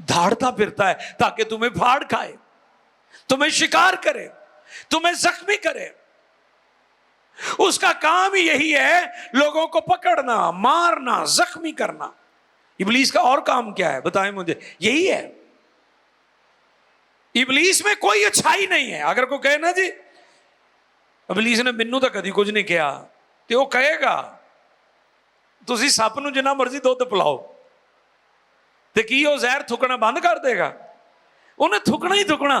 دھاڑتا پھرتا ہے تاکہ تمہیں پھاڑ کھائے, تمہیں شکار کرے, تمہیں زخمی کرے. اس کا کام ہی یہی ہے, لوگوں کو پکڑنا, مارنا, زخمی کرنا. ابلیس کا اور کام کیا ہے بتائیں مجھے؟ یہی ہے. ابلیس میں کوئی اچھائی نہیں ہے. اگر کوئی کہے نا جی ابلیس نے ਮੈਨੂੰ ਤਾਂ ਕਦੀ ਕੁਝ ਨਹੀਂ ਕਿਹਾ, ਤੇ ਉਹ ਕਹੇਗਾ ਤੁਸੀਂ ਸੱਪ ਨੂੰ ਜਿੰਨਾ ਮਰਜ਼ੀ ਦੁੱਧ ਪਿਲਾਓ ਤੇ ਕੀ ਉਹ ਜ਼ਹਿਰ ਥੁੱਕਣਾ ਬੰਦ ਕਰ ਦੇਗਾ? ਉਹਨੇ ਥੁੱਕਣਾ ਹੀ ਥੁੱਕਣਾ,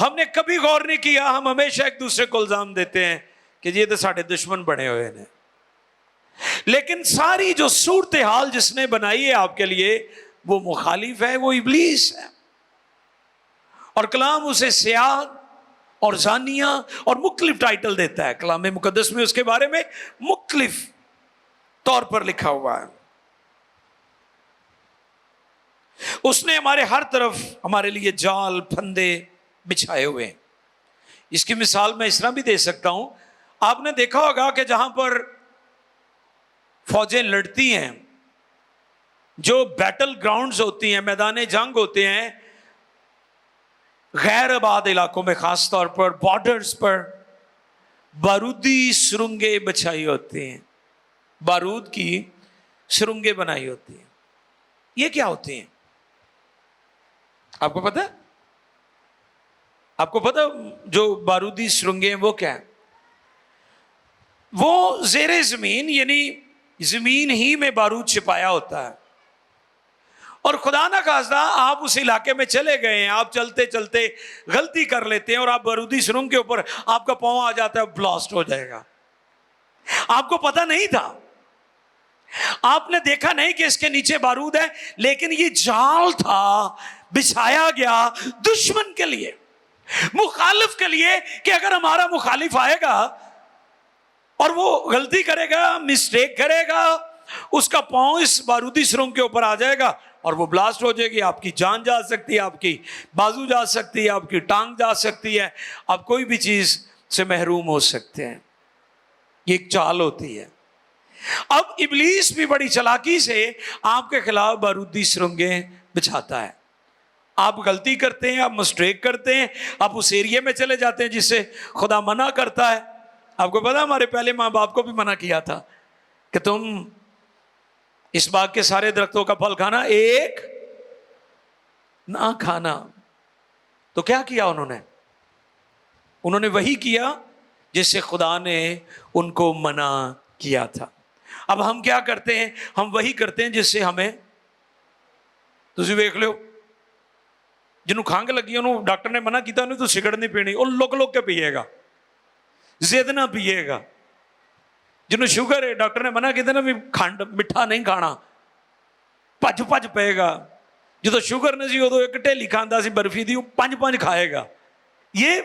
ہم نے کبھی غور نہیں کیا, ہم ہمیشہ ایک دوسرے کو الزام دیتے ہیں کہ یہ تو ساڑھے دشمن بنے ہوئے ہیں. لیکن ساری جو صورتحال جس نے بنائی ہے آپ کے لیے وہ مخالف ہے, وہ ابلیس ہے. اور کلام اسے سیاہ اور زانیہ اور مختلف ٹائٹل دیتا ہے. کلام مقدس میں اس کے بارے میں مختلف طور پر لکھا ہوا ہے. اس نے ہمارے ہر طرف ہمارے لیے جال پھندے بچھائے ہوئے ہیں. اس کی مثال میں اس طرح بھی دے سکتا ہوں. آپ نے دیکھا ہوگا کہ جہاں پر فوجیں لڑتی ہیں, جو بیٹل گراؤنڈز ہوتی ہیں, میدان جنگ ہوتے ہیں, غیر آباد علاقوں میں خاص طور پر بارڈرز پر بارودی سرنگیں بچھائی ہوتی ہیں, بارود کی سرنگیں بنائی ہوتی ہیں. یہ کیا ہوتی ہیں آپ کو پتا ہے؟ آپ کو پتا جو بارودی سرنگیں ہیں وہ کیا ہے؟ وہ زیر زمین, یعنی زمین ہی میں بارود چھپایا ہوتا ہے. اور خدا نہ خواستہ آپ اس علاقے میں چلے گئے ہیں, آپ چلتے چلتے غلطی کر لیتے ہیں اور آپ بارودی سرنگ کے اوپر آپ کا پاؤں آ جاتا ہے, بلاسٹ ہو جائے گا. آپ کو پتا نہیں تھا, آپ نے دیکھا نہیں کہ اس کے نیچے بارود ہے, لیکن یہ جال تھا بچھایا گیا دشمن کے لیے, مخالف کے لیے, کہ اگر ہمارا مخالف آئے گا اور وہ غلطی کرے گا, مسٹیک کرے گا, اس کا پاؤں اس بارودی سرنگ کے اوپر آ جائے گا اور وہ بلاسٹ ہو جائے گی. آپ کی جان جا سکتی ہے, آپ کی بازو جا سکتی ہے, آپ کی ٹانگ جا سکتی ہے, آپ کوئی بھی چیز سے محروم ہو سکتے ہیں. یہ ایک چال ہوتی ہے. اب ابلیس بھی بڑی چلاکی سے آپ کے خلاف بارودی سرنگیں بچھاتا ہے. آپ غلطی کرتے ہیں, آپ مسٹیک کرتے ہیں, آپ اس ایریے میں چلے جاتے ہیں جس سے خدا منع کرتا ہے. آپ کو پتا ہمارے پہلے ماں باپ کو بھی منع کیا تھا کہ تم اس باغ کے سارے درختوں کا پھل کھانا, ایک نہ کھانا. تو کیا کیا انہوں نے وہی کیا جس سے خدا نے ان کو منع کیا تھا. اب ہم کیا کرتے ہیں؟ ہم وہی کرتے ہیں جس سے ہمیں, تسی دیکھ لو جنہوں کھانگ لگی انہوں ڈاکٹر نے منع کیتا انہوں تو سگرٹ نہیں پینی, اور لوک لوک کے پیے گا, زید نہ پیے گا. جنہوں شوگر ہے ڈاکٹر نے منع کیتا نا بھی کھانڈ مٹھا نہیں کھانا, پج پج پے گا. جو شوگر نہیں سی وہ ایک ٹیلی کھانا سی برفی دی, پانچ پانچ کھائے گا. یہ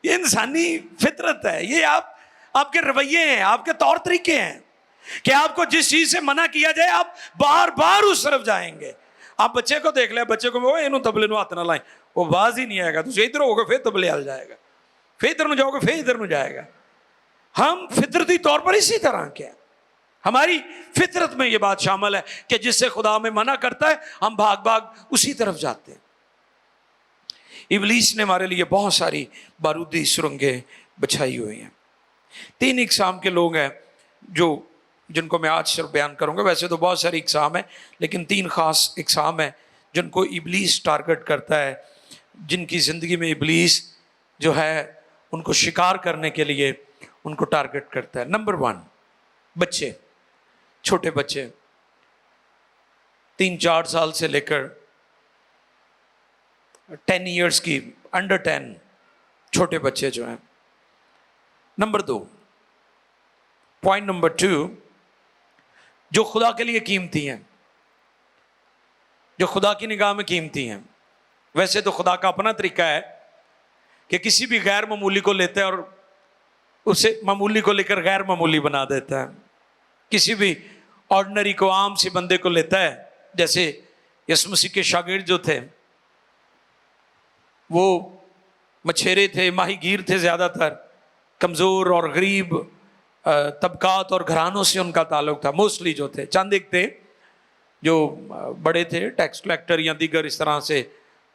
انسانی فطرت ہے. یہ آپ کے رویے ہیں, آپ کے طور طریقے ہیں کہ آپ کو جس چیز سے منع کیا جائے آپ بار بار اس طرف جائیں گے. آپ بچے کو دیکھ لیں, بچے کو انہوں تبلے نو ہاتھ نہ لائیں, وہ باز ہی نہیں آئے گا. تو ادھر ہوگا پھر تبلے آل جائے گا, پھر ادھر نو جاؤ گے پھر ادھر نو جائے گا. ہم فطرتی طور پر اسی طرح کے ہیں. ہماری فطرت میں یہ بات شامل ہے کہ جس سے خدا ہمیں منع کرتا ہے ہم بھاگ بھاگ اسی طرف جاتے ہیں. ابلیس نے ہمارے لیے بہت ساری بارودی سرنگیں بچھائی ہوئی ہیں. 3 اقسام کے لوگ ہیں جن کو میں آج صرف بیان کروں گا. ویسے تو بہت ساری اقسام ہیں, لیکن 3 خاص اقسام ہیں جن کو ابلیس ٹارگٹ کرتا ہے, جن کی زندگی میں ابلیس جو ہے ان کو شکار کرنے کے لیے ان کو ٹارگٹ کرتا ہے. نمبر 1, بچے, چھوٹے بچے 3-4 سال سے لے کر 10 ایئرس کی, انڈر 10 چھوٹے بچے جو ہیں. نمبر 2, پوائنٹ نمبر 2, جو خدا کے لیے قیمتی ہیں, جو خدا کی نگاہ میں قیمتی ہیں. ویسے تو خدا کا اپنا طریقہ ہے کہ کسی بھی غیر معمولی کو لیتا ہے اور اسے معمولی کو لے کر غیر معمولی بنا دیتا ہے. کسی بھی آرڈنری کو, عام سی بندے کو لیتا ہے. جیسے یسوع مسیح کے شاگرد جو تھے وہ مچھیرے تھے, ماہی گیر تھے, زیادہ تر کمزور اور غریب طبقات اور گھرانوں سے ان کا تعلق تھا. موسٹلی جو تھے, چند ایک تھے جو بڑے تھے, ٹیکس کلیکٹر یا دیگر اس طرح سے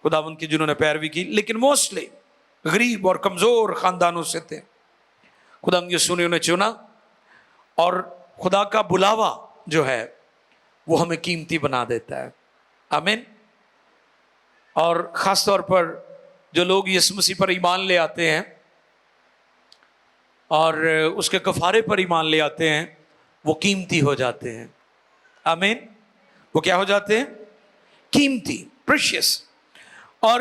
خداوند کی جنہوں نے پیروی کی, لیکن موسٹلی غریب اور کمزور خاندانوں سے تھے. خداوند یسوع نے انہیں چنا, اور خدا کا بلاوا جو ہے وہ ہمیں قیمتی بنا دیتا ہے. آمین. اور خاص طور پر جو لوگ یسوع مسیح پر ایمان لے آتے ہیں اور اس کے کفارے پر ایمان لے آتے ہیں, وہ قیمتی ہو جاتے ہیں. آمین. وہ کیا ہو جاتے ہیں؟ قیمتی, پریشیس. اور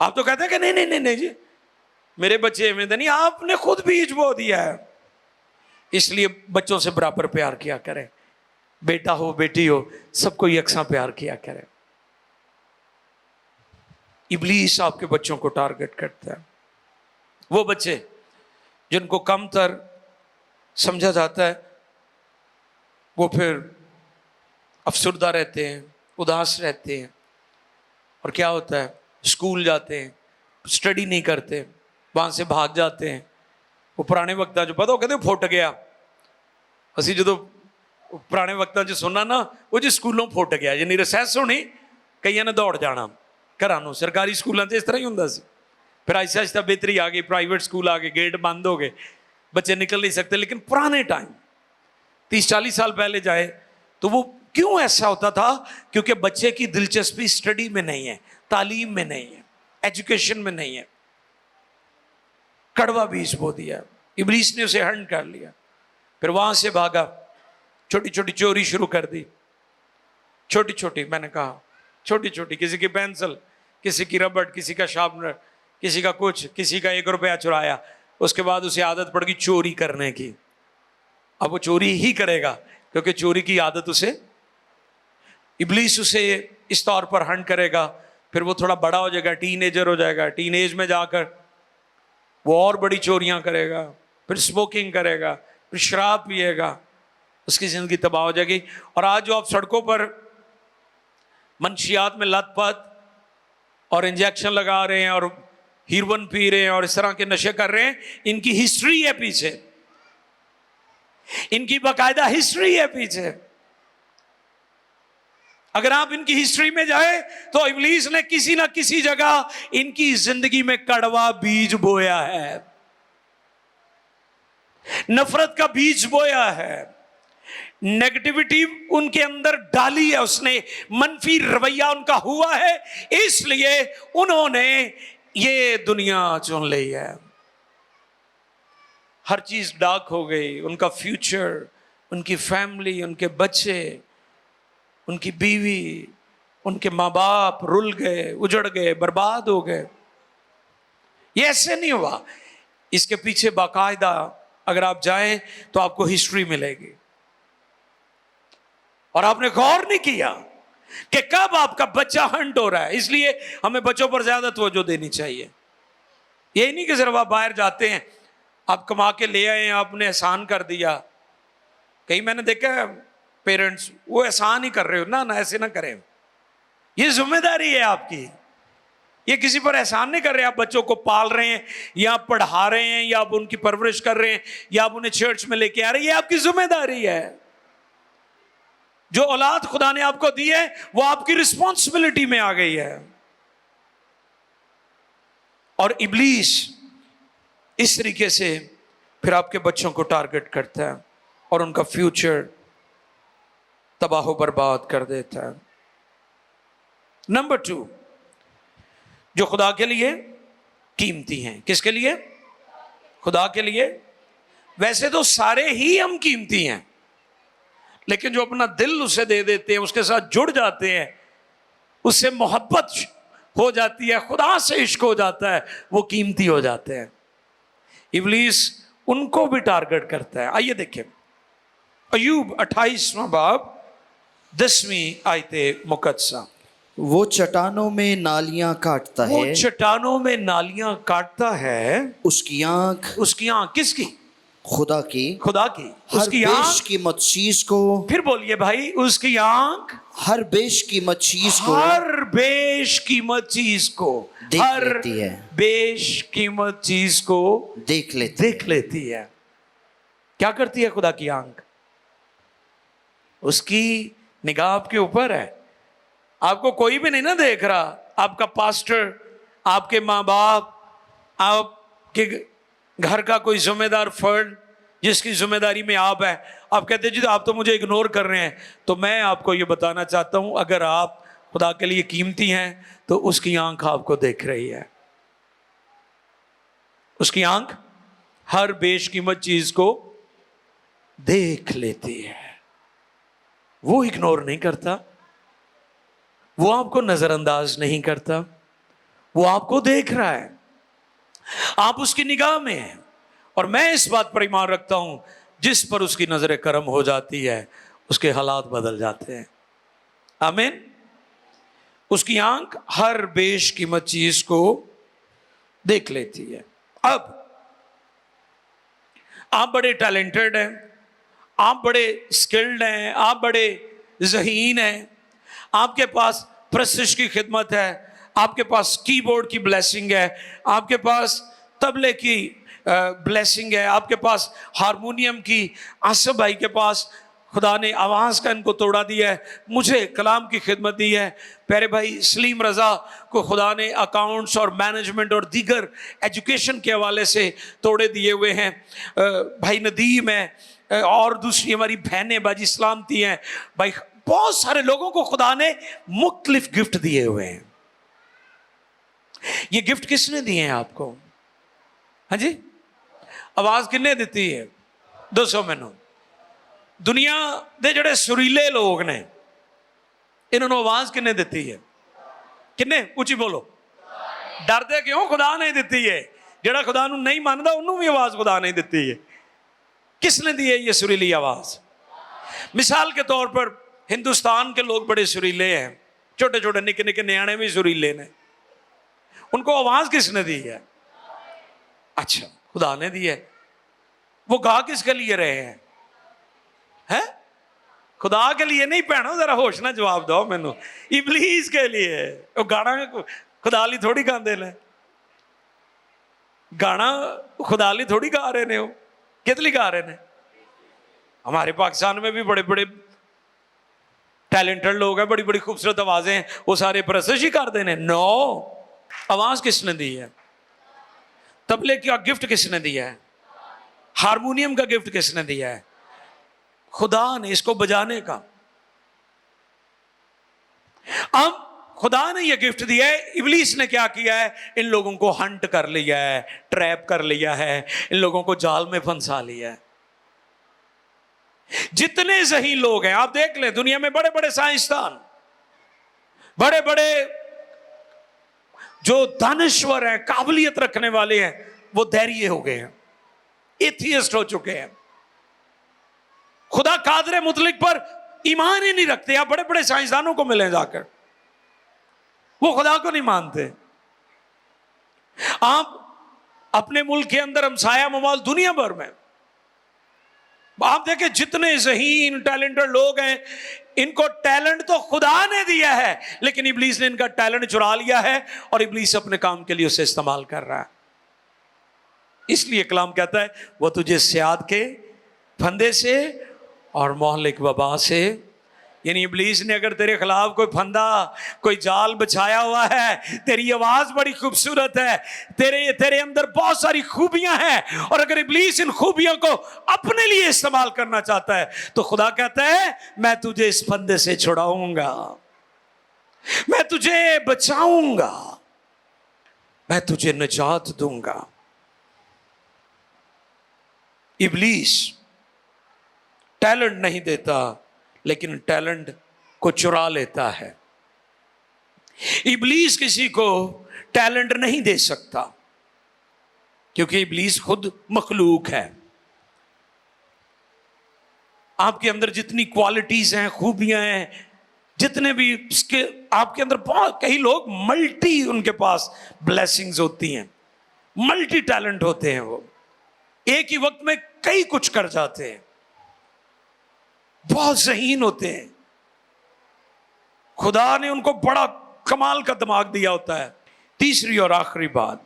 آپ تو کہتے ہیں کہ نہیں نہیں نہیں نہیں جی میرے بچے میں تو نہیں, آپ نے خود بیج بو دیا ہے. اس لیے بچوں سے برابر پیار کیا کریں, بیٹا ہو بیٹی ہو سب کو یکساں پیار کیا کریں. ابلیس آپ کے بچوں کو ٹارگٹ کرتا ہے. وہ بچے جن کو کم تر سمجھا جاتا ہے وہ پھر افسردہ رہتے ہیں, اداس رہتے ہیں, اور کیا ہوتا ہے اسکول جاتے ہیں, اسٹڈی نہیں کرتے, وہاں سے بھاگ جاتے ہیں. وہ پرانے وقت جو پتا وہ کہتے پھٹ گیا, اسی جدو پرانے وقت جو سننا نا وہ جو اسکولوں پھٹ گیا یعنی ریسیس ہونی کئی نے دوڑ جانا گھروں سرکاری اسکولوں سے اس طرح ہی ہوں سی. پھر آہستہ آہستہ بہتری آ گئی, پرائیویٹ اسکول آ گئے, گیٹ بند ہو گئے, بچے نکل نہیں سکتے. لیکن پرانے ٹائم 30-40 سال پہلے جائے تو وہ کیوں ایسا ہوتا تھا؟ کیونکہ بچے کی دلچسپی اسٹڈی میں نہیں ہے, تعلیم میں نہیں ہے, ایجوکیشن میں نہیں ہے. کڑوا بیج بو دیا, ابلیس نے اسے ہرن کر لیا. پھر وہاں سے بھاگا, چھوٹی چھوٹی چوری شروع کر دی. چھوٹی چھوٹی, میں نے کہا چھوٹی چھوٹی, کسی کی پینسل, کسی کی ربڑ, کسی کا شارپنر, کسی کا کچھ, کسی کا 1 روپیہ چرایا. اس کے بعد اسے عادت پڑ گئی چوری کرنے کی. اب وہ چوری ہی کرے گا کیونکہ چوری کی عادت اسے, ابلیس اسے اس طور پر ہنٹ کرے گا. پھر وہ تھوڑا بڑا ہو جائے گا, ٹین ایجر ہو جائے گا, ٹین ایج میں جا کر وہ اور بڑی چوریاں کرے گا, پھر اسموکنگ کرے گا, پھر شراب پیے گا, اس کی زندگی تباہ ہو جائے گی. اور آج جو آپ سڑکوں پر منشیات میں لت پت اور انجیکشن لگا رہے ہیں اور ہیروئن پی رہے ہیں اور اس طرح کے نشے کر رہے ہیں, ان کی ہسٹری ہے پیچھے, ان کی باقاعدہ ہسٹری ہے پیچھے. اگر آپ ان کی ہسٹری میں جائیں تو ابلیس نے کسی نہ کسی جگہ ان کی زندگی میں کڑوا بیج بویا ہے, نفرت کا بیج بویا ہے, نیگیٹیوٹی ان کے اندر ڈالی ہے اس نے, منفی رویہ ان کا ہوا ہے, اس لیے انہوں نے یہ دنیا چن لی ہے. ہر چیز ڈارک ہو گئی, ان کا فیوچر, ان کی فیملی, ان کے بچے, ان کی بیوی, ان کے ماں باپ رل گئے, اجڑ گئے, برباد ہو گئے. یہ ایسے نہیں ہوا, اس کے پیچھے باقاعدہ اگر آپ جائیں تو آپ کو ہسٹری ملے گی. اور آپ نے غور نہیں کیا کہ کب آپ کا بچہ ہنٹ ہو رہا ہے. اس لیے ہمیں بچوں پر زیادہ توجہ دینی چاہیے. یہی نہیں کہ صرف آپ باہر جاتے ہیں, آپ کما کے لے آئے ہیں, آپ نے احسان کر دیا. کہیں میں نے دیکھا ہے پیرنٹس وہ احسان ہی کر رہے ہو, نہ ایسے نہ کریں, یہ ذمہ داری ہے آپ کی. یہ کسی پر احسان نہیں کر رہے, آپ بچوں کو پال رہے ہیں یا آپ پڑھا رہے ہیں یا آپ ان کی پرورش کر رہے ہیں یا آپ انہیں چرچ میں لے کے آ رہے ہیں, یہ آپ کی ذمہ داری ہے. جو اولاد خدا نے آپ کو دی ہے وہ آپ کی رسپانسبلٹی میں آ گئی ہے. اور ابلیس اس طریقے سے پھر آپ کے بچوں کو ٹارگٹ کرتا ہے اور ان کا فیوچر تباہ و برباد کر دیتا ہے. نمبر 2, جو خدا کے لیے قیمتی ہیں. کس کے لیے؟ خدا کے لیے. ویسے تو سارے ہی ہم قیمتی ہیں, لیکن جو اپنا دل اسے دے دیتے ہیں, اس کے ساتھ جڑ جاتے ہیں, اس سے محبت ہو جاتی ہے, خدا سے عشق ہو جاتا ہے, وہ قیمتی ہو جاتے ہیں. ابلیس ان کو بھی ٹارگٹ کرتا ہے. آئیے دیکھیں ایوب 28واں باب 10ویں آیت مقدسہ. وہ چٹانوں میں نالیاں کاٹتا ہے, وہ چٹانوں میں نالیاں کاٹتا ہے. اس کی آنکھ, اس کی آنکھ کس کی؟ خدا کی, خدا کی. اس ہر کی بیش آنکھ, قیمت چیز کو, پھر بولیے بھائی, اس کی آنکھ ہر بیش قیمت چیز کو ہر بیش قیمت چیز کو, دیکھ ہر لیتی ہے, بیش قیمت چیز کو دیکھ لیتی ہے. کیا کرتی ہے خدا کی آنکھ؟ اس کی نگاہ آپ کے اوپر ہے. آپ کو کوئی بھی نہیں نا دیکھ رہا, آپ کا پاسٹر, آپ کے ماں باپ, آپ کے گھر کا کوئی ذمہ دار فرد جس کی ذمہ داری میں آپ ہے. آپ کہتے ہیں جی آپ تو مجھے اگنور کر رہے ہیں. تو میں آپ کو یہ بتانا چاہتا ہوں, اگر آپ خدا کے لیے قیمتی ہیں تو اس کی آنکھ آپ کو دیکھ رہی ہے. اس کی آنکھ ہر بیش قیمت چیز کو دیکھ لیتی ہے. وہ اگنور نہیں کرتا, وہ آپ کو نظر انداز نہیں کرتا, وہ آپ کو دیکھ رہا ہے, آپ اس کی نگاہ میں ہیں. اور میں اس بات پر ایمان رکھتا ہوں, جس پر اس کی نظر کرم ہو جاتی ہے اس کے حالات بدل جاتے ہیں. آمین. اس کی آنکھ ہر بیش قیمت چیز کو دیکھ لیتی ہے. اب آپ بڑے ٹیلنٹڈ ہیں, آپ بڑے اسکلڈ ہیں, آپ بڑے ذہین ہیں, آپ کے پاس پرستش کی خدمت ہے, آپ کے پاس کی بورڈ کی بلیسنگ ہے, آپ کے پاس طبلے کی بلیسنگ ہے, آپ کے پاس ہارمونیم کی, آصف بھائی کے پاس خدا نے آواز کا ان کو توڑا دیا ہے, مجھے کلام کی خدمت دی ہے, پیارے بھائی سلیم رضا کو خدا نے اکاؤنٹس اور مینجمنٹ اور دیگر ایجوکیشن کے حوالے سے توڑے دیے ہوئے ہیں, بھائی ندیم ہے, اور دوسری ہماری بہنیں باجی سلامتی ہیں, بھائی بہت سارے لوگوں کو خدا نے مختلف گفٹ دیے ہوئے ہیں. یہ گفٹ کس نے دیے ہیں آپ کو؟ ہاں جی, آواز کن نے دیتی ہے؟ 200 مینوں دنیا دے جڑے سریلے لوگ نے, انہوں نے آواز کن نے دیتی ہے؟ کنے؟ اونچی بولو. ڈردے کیوں؟ خدا نے دیتی ہے. جڑا خدا نو نہیں ماندا انہوں بھی آواز خدا نے دیتی ہے. کس نے دی ہے یہ سریلی آواز؟ مثال کے طور پر ہندوستان کے لوگ بڑے سریلے ہیں, چھوٹے چھوٹے نکے نکے نیانے بھی سریلے نے, ان کو آواز کس نے دی ہے؟ اچھا, خدا نے دی ہے. وہ گا کس کے لیے رہے ہیں؟ خدا کے لیے نہیں پہنو, ذرا ہوش نہ جواب دو مینو. ابلیس کے لیے. وہ گانا خدا لی تھوڑی گاندے نے, گانا خدا لی تھوڑی گا رہے نے, وہ کس لیے گا رہے نے؟ ہمارے پاکستان میں بھی بڑے بڑے ٹیلنٹڈ لوگ ہیں, بڑی بڑی خوبصورت آوازیں ہیں, وہ سارے پرستش ہی کر دینے. نو, آواز کس نے دی ہے؟ طبلے کا گفٹ کس نے دیا ہے؟ ہارمونیم کا گفٹ کس نے دیا ہے؟ خدا نے, اس کو بجانے کا. اب خدا نے یہ گفٹ دیا ہے, ابلیس نے کیا کیا ہے؟ ان لوگوں کو ہنٹ کر لیا ہے, ٹریپ کر لیا ہے, ان لوگوں کو جال میں پھنسا لیا ہے. جتنے ذہین لوگ ہیں آپ دیکھ لیں, دنیا میں بڑے بڑے سائنسدان, بڑے بڑے جو دانشور ہیں, قابلیت رکھنے والے ہیں, وہ دہریے ہو گئے ہیں, ایتھیسٹ ہو چکے ہیں, خدا قادر مطلق پر ایمان ہی نہیں رکھتے. آپ بڑے بڑے سائنسدانوں کو ملیں جا کر, وہ خدا کو نہیں مانتے. آپ اپنے ملک کے اندر ہمسایہ ممالک دنیا بھر میں آپ دیکھیں جتنے ذہین ٹیلنٹڈ لوگ ہیں, ان کو ٹیلنٹ تو خدا نے دیا ہے, لیکن ابلیس نے ان کا ٹیلنٹ چرا لیا ہے, اور ابلیس اپنے کام کے لیے اسے استعمال کر رہا ہے. اس لیے کلام کہتا ہے وہ تجھے سیاد کے پھندے سے اور مہلک وبا سے, یعنی ابلیس نے اگر تیرے خلاف کوئی پھندا, کوئی جال بچھایا ہوا ہے, تیری آواز بڑی خوبصورت ہے, تیرے اندر بہت ساری خوبیاں ہیں, اور اگر ابلیس ان خوبیوں کو اپنے لیے استعمال کرنا چاہتا ہے تو خدا کہتا ہے میں تجھے اس پھندے سے چھڑاؤں گا, میں تجھے بچاؤں گا, میں تجھے نجات دوں گا. ابلیس ٹیلنٹ نہیں دیتا, لیکن ٹیلنٹ کو چرا لیتا ہے. ابلیس کسی کو ٹیلنٹ نہیں دے سکتا, کیونکہ ابلیس خود مخلوق ہے. آپ کے اندر جتنی کوالٹیز ہیں, خوبیاں ہیں, جتنے بھی آپ کے اندر بہت, کئی لوگ ملٹی, ان کے پاس بلیسنگز ہوتی ہیں, ملٹی ٹیلنٹ ہوتے ہیں, وہ ایک ہی وقت میں کئی کچھ کر جاتے ہیں, بہت ذہین ہوتے ہیں. خدا نے ان کو بڑا کمال کا دماغ دیا ہوتا ہے. تیسری اور آخری بات,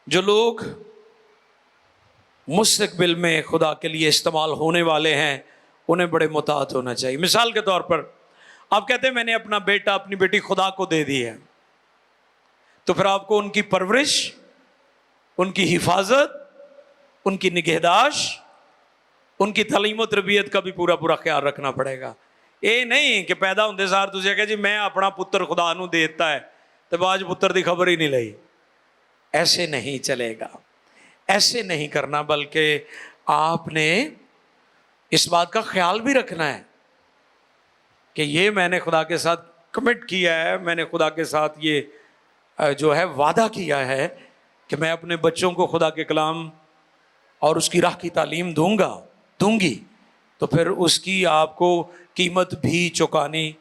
جو لوگ مستقبل میں خدا کے لیے استعمال ہونے والے ہیں, انہیں بڑے محتاط ہونا چاہیے. مثال کے طور پر آپ کہتے ہیں میں نے اپنا بیٹا اپنی بیٹی خدا کو دے دی ہے, تو پھر آپ کو ان کی پرورش, ان کی حفاظت, ان کی نگہداشت, ان کی تعلیم و تربیت کا بھی پورا پورا خیال رکھنا پڑے گا. یہ نہیں کہ پیدا ہوندے سار تجھے کہ جی میں اپنا پتر خدا نو دیتا ہے تو آج پتر دی خبر ہی نہیں لئی. ایسے نہیں چلے گا, ایسے نہیں کرنا, بلکہ آپ نے اس بات کا خیال بھی رکھنا ہے کہ یہ میں نے خدا کے ساتھ کمٹ کیا ہے، میں نے خدا کے ساتھ یہ جو ہے وعدہ کیا ہے کہ میں اپنے بچوں کو خدا کے کلام اور اس کی راہ کی تعلیم دوں گی، تو پھر اس کی آپ کو قیمت بھی چکانی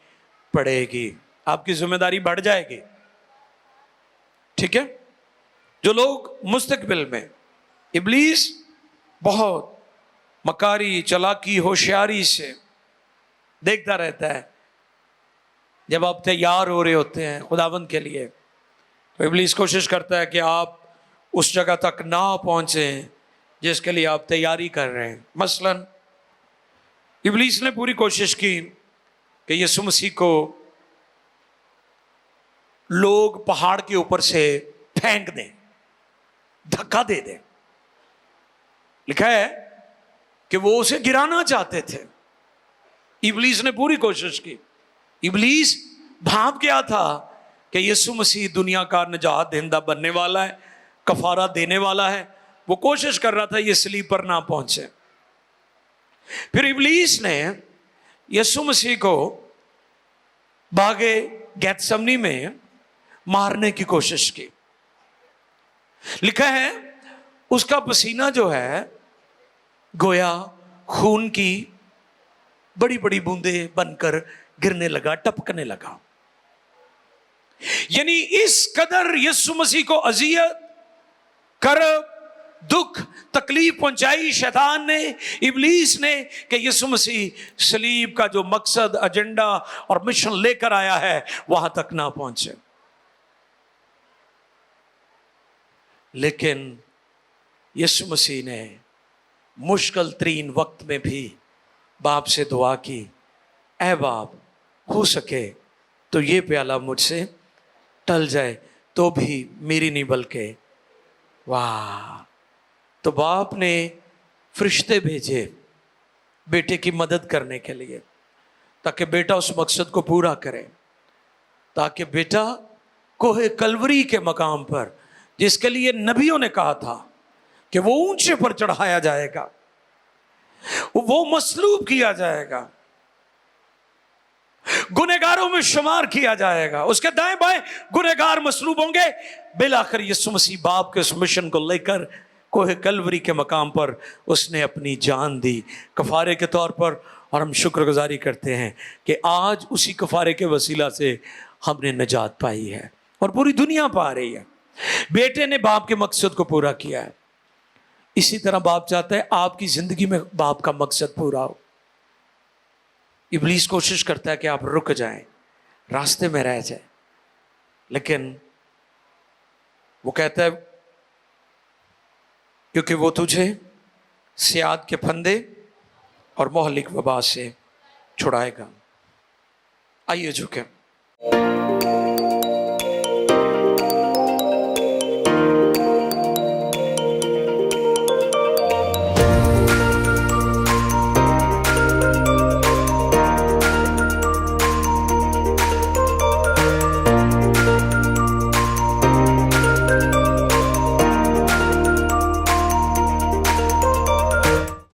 پڑے گی، آپ کی ذمہ داری بڑھ جائے گی، ٹھیک ہے؟ جو لوگ مستقبل میں، ابلیس بہت مکاری، چلاکی، ہوشیاری سے دیکھتا رہتا ہے، جب آپ تیار ہو رہے ہوتے ہیں خداوند کے لیے تو ابلیس کوشش کرتا ہے کہ آپ اس جگہ تک نہ پہنچیں جس کے لیے آپ تیاری کر رہے ہیں۔ مثلا ابلیس نے پوری کوشش کی کہ یسوع مسیح کو لوگ پہاڑ کے اوپر سے پھینک دیں، دھکا دے دیں۔ لکھا ہے کہ وہ اسے گرانا چاہتے تھے، ابلیس نے پوری کوشش کی۔ ابلیس بھانپ گیا تھا کہ یسوع مسیح دنیا کا نجات دہندہ بننے والا ہے، کفارہ دینے والا ہے، وہ کوشش کر رہا تھا یہ صلیب پر نہ پہنچے۔ پھر ابلیس نے یسوع مسیح کو باغِ گیتسمنی میں مارنے کی کوشش کی۔ لکھا ہے اس کا پسینہ جو ہے گویا خون کی بڑی بڑی بوندیں بن کر گرنے لگا، ٹپکنے لگا۔ یعنی اس قدر یسوع مسیح کو اذیت، کرب، دکھ، تکلیف پہنچائی شیطان نے، ابلیس نے، کہ یسوع مسیح صلیب کا جو مقصد، ایجنڈا اور مشن لے کر آیا ہے وہاں تک نہ پہنچے۔ لیکن یسوع مسیح نے مشکل ترین وقت میں بھی باپ سے دعا کی، اے باپ ہو سکے تو یہ پیالہ مجھ سے ٹل جائے، تو بھی میری نہیں بلکہ واہ۔ تو باپ نے فرشتے بھیجے بیٹے کی مدد کرنے کے لیے تاکہ بیٹا اس مقصد کو پورا کرے، تاکہ بیٹا کوہ کلوری کے مقام پر، جس کے لیے نبیوں نے کہا تھا کہ وہ اونچے پر چڑھایا جائے گا، وہ مصلوب کیا جائے گا، گنہگاروں میں شمار کیا جائے گا، اس کے دائیں بائیں گنہگار مصلوب ہوں گے۔ بالآخر یسوع مسیح باپ کے اس مشن کو لے کر کوہ کلوری کے مقام پر اس نے اپنی جان دی کفارے کے طور پر، اور ہم شکر گزاری کرتے ہیں کہ آج اسی کفارے کے وسیلہ سے ہم نے نجات پائی ہے اور پوری دنیا پا رہی ہے۔ بیٹے نے باپ کے مقصد کو پورا کیا ہے، اسی طرح باپ چاہتا ہے آپ کی زندگی میں باپ کا مقصد پورا ہو۔ ابلیس کوشش کرتا ہے کہ آپ رک جائیں، راستے میں رہ جائیں، لیکن وہ کہتا ہے کیونکہ وہ تجھے سیاد کے پھندے اور مہلک وبا سے چھڑائے گا۔ آئیے جھکیں۔